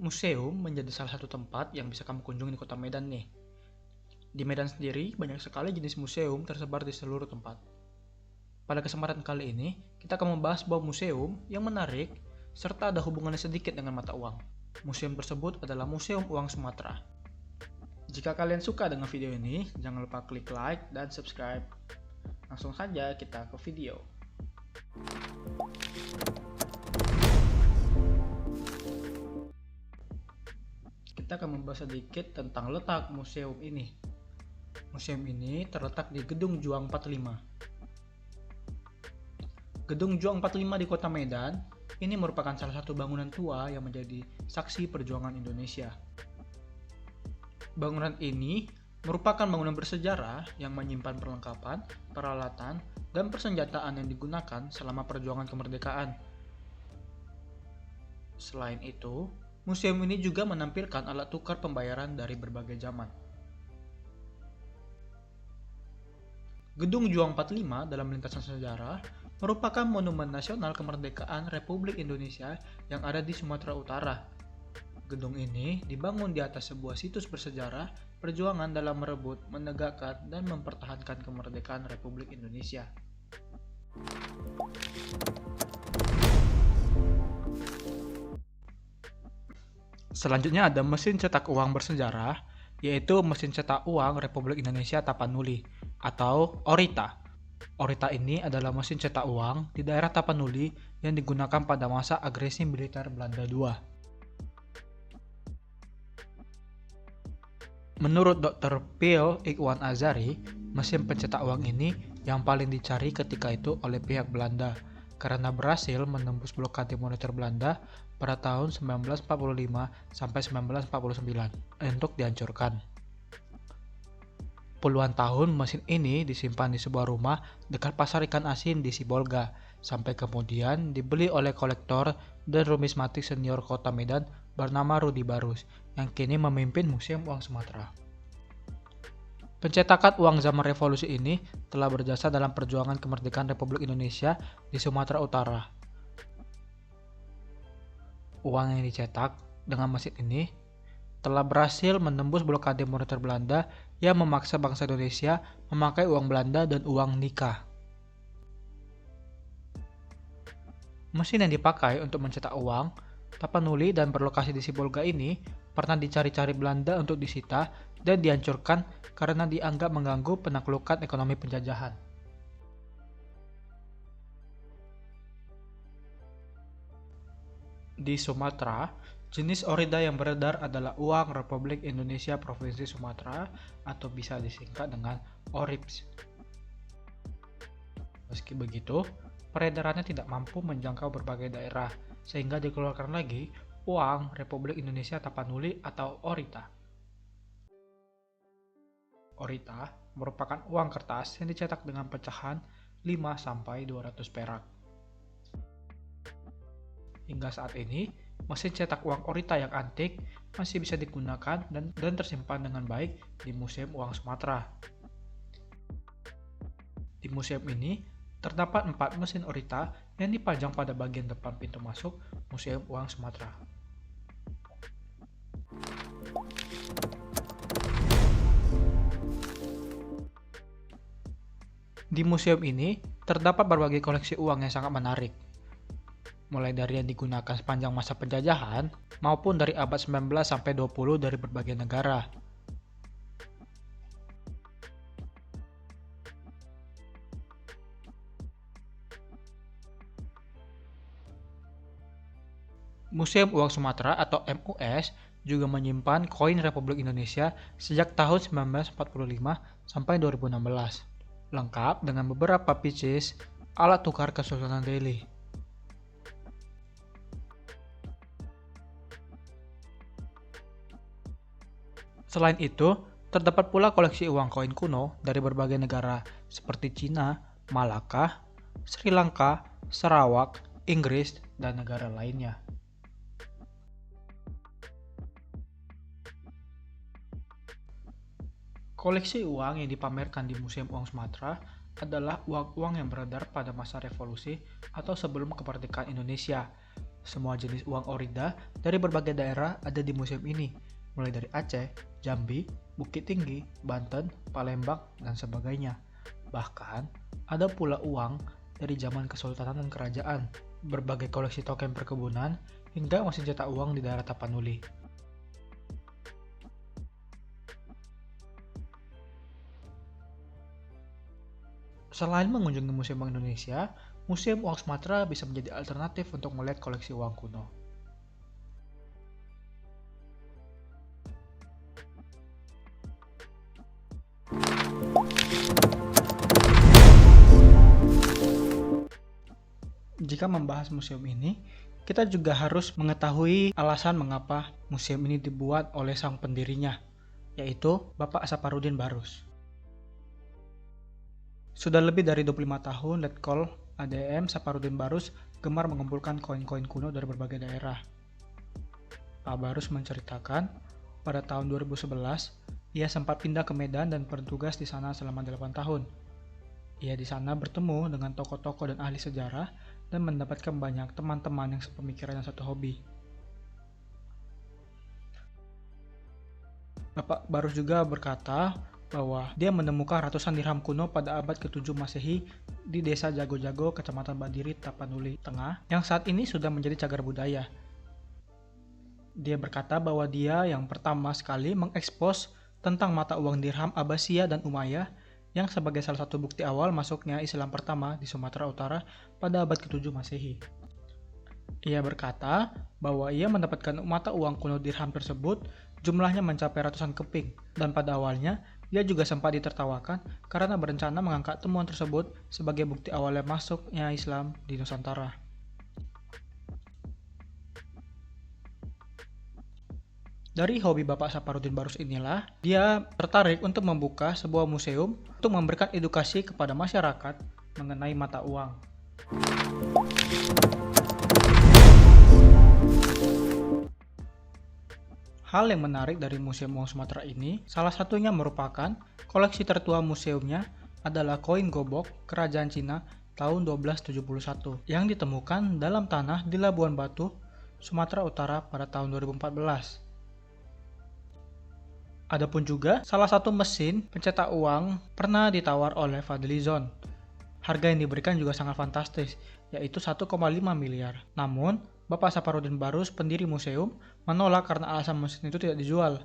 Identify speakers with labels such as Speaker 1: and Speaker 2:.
Speaker 1: Museum menjadi salah satu tempat yang bisa kamu kunjungi di kota Medan nih. Di Medan sendiri, banyak sekali jenis museum tersebar di seluruh tempat. Pada kesempatan kali ini, kita akan membahas sebuah museum yang menarik serta ada hubungannya sedikit dengan mata uang. Museum tersebut adalah Museum Uang Sumatera. Jika kalian suka dengan video ini, jangan lupa klik like dan subscribe. Langsung saja kita ke video. Kita akan membahas sedikit tentang letak museum ini. Museum ini terletak di Gedung Juang 45. Gedung Juang 45 di Kota Medan ini merupakan salah satu bangunan tua yang menjadi saksi perjuangan Indonesia. Bangunan ini merupakan bangunan bersejarah yang menyimpan perlengkapan, peralatan, dan persenjataan yang digunakan selama perjuangan kemerdekaan. Selain itu, museum ini juga menampilkan alat tukar pembayaran dari berbagai zaman. Gedung Juang 45 dalam lintasan sejarah merupakan monumen nasional kemerdekaan Republik Indonesia yang ada di Sumatera Utara. Gedung ini dibangun di atas sebuah situs bersejarah perjuangan dalam merebut, menegakkan, dan mempertahankan kemerdekaan Republik Indonesia. Selanjutnya ada mesin cetak uang bersejarah, yaitu mesin cetak uang Republik Indonesia Tapanuli atau ORITA. ORITA ini adalah mesin cetak uang di daerah Tapanuli yang digunakan pada masa agresi militer Belanda II. Menurut Dr. Pil Ikhwan Azari, mesin pencetak uang ini yang paling dicari ketika itu oleh pihak Belanda karena berhasil menembus blokade moneter Belanda pada tahun 1945 sampai 1949 untuk dihancurkan. Puluhan tahun mesin ini disimpan di sebuah rumah dekat pasar ikan asin di Sibolga, sampai kemudian dibeli oleh kolektor dan numismatik senior Kota Medan bernama Rudi Barus, yang kini memimpin Museum Uang Sumatera. Pencetakan uang zaman revolusi ini telah berjasa dalam perjuangan kemerdekaan Republik Indonesia di Sumatera Utara. Uang yang dicetak dengan mesin ini telah berhasil menembus blokade moneter Belanda yang memaksa bangsa Indonesia memakai uang Belanda dan uang nikah. Mesin yang dipakai untuk mencetak uang, Tapanuli dan berlokasi di Sibolga ini pernah dicari-cari Belanda untuk disita dan dihancurkan karena dianggap mengganggu penaklukan ekonomi penjajahan. Di Sumatera, jenis orida yang beredar adalah uang Republik Indonesia Provinsi Sumatera atau bisa disingkat dengan ORIPS. Meski begitu, peredarannya tidak mampu menjangkau berbagai daerah sehingga dikeluarkan lagi uang Republik Indonesia Tapanuli atau ORITA. ORITA merupakan uang kertas yang dicetak dengan pecahan 5-200 perak. Hingga saat ini, mesin cetak uang ORITA yang antik masih bisa digunakan dan tersimpan dengan baik di Museum Uang Sumatera. Di museum ini, terdapat 4 mesin ORITA yang dipajang pada bagian depan pintu masuk Museum Uang Sumatera. Di museum ini, terdapat berbagai koleksi uang yang sangat menarik. Mulai dari yang digunakan sepanjang masa penjajahan maupun dari abad 19 sampai 20 dari berbagai negara. Museum Uang Sumatera atau MUS juga menyimpan koin Republik Indonesia sejak tahun 1945 sampai 2016, lengkap dengan beberapa pieces alat tukar Kesultanan Delhi. Selain itu, terdapat pula koleksi uang koin kuno dari berbagai negara seperti Cina, Malaka, Sri Lanka, Sarawak, Inggris, dan negara lainnya. Koleksi uang yang dipamerkan di Museum Uang Sumatera adalah uang-uang yang beredar pada masa revolusi atau sebelum kemerdekaan Indonesia. Semua jenis uang orida dari berbagai daerah ada di museum ini, mulai dari Aceh, Jambi, Bukit Tinggi, Banten, Palembang, dan sebagainya. Bahkan, ada pula uang dari zaman kesultanan dan kerajaan, berbagai koleksi token perkebunan, hingga mesin cetak uang di daerah Tapanuli. Selain mengunjungi Museum Bank Indonesia, Museum Uang Sumatera bisa menjadi alternatif untuk melihat koleksi uang kuno. Jika membahas museum ini, kita juga harus mengetahui alasan mengapa museum ini dibuat oleh sang pendirinya, yaitu Bapak Saparudin Barus. Sudah lebih dari 25 tahun, Letkol ADM Saparudin Barus gemar mengumpulkan koin-koin kuno dari berbagai daerah. Pak Barus menceritakan, pada tahun 2011, ia sempat pindah ke Medan dan bertugas di sana selama 8 tahun. Ia di sana bertemu dengan tokoh-tokoh dan ahli sejarah dan mendapatkan banyak teman-teman yang sepemikiran dan satu hobi. Bapak Barus juga berkata bahwa dia menemukan ratusan dirham kuno pada abad ke-7 Masehi di desa Jago-Jago, Kecamatan Badiri, Tapanuli Tengah, yang saat ini sudah menjadi cagar budaya. Dia berkata bahwa dia yang pertama sekali mengekspos tentang mata uang dirham Abbasiyah dan Umayyah yang sebagai salah satu bukti awal masuknya Islam pertama di Sumatera Utara pada abad ke-7 Masehi. Ia berkata bahwa ia mendapatkan mata uang kuno dirham tersebut jumlahnya mencapai ratusan keping, dan pada awalnya dia juga sempat ditertawakan karena berencana mengangkat temuan tersebut sebagai bukti awalnya masuknya Islam di Nusantara. Dari hobi Bapak Saparudin Barus inilah, dia tertarik untuk membuka sebuah museum untuk memberikan edukasi kepada masyarakat mengenai mata uang. Hal yang menarik dari Museum Uang Sumatera ini, salah satunya merupakan koleksi tertua museumnya adalah koin gobok Kerajaan Cina tahun 1271 yang ditemukan dalam tanah di Labuan Batu, Sumatera Utara pada tahun 2014. Adapun juga salah satu mesin pencetak uang pernah ditawar oleh Fadlizon. Harga yang diberikan juga sangat fantastis, yaitu 1,5 miliar. Namun, Bapak Saparudin Barus, pendiri museum, menolak karena alasan mesin itu tidak dijual.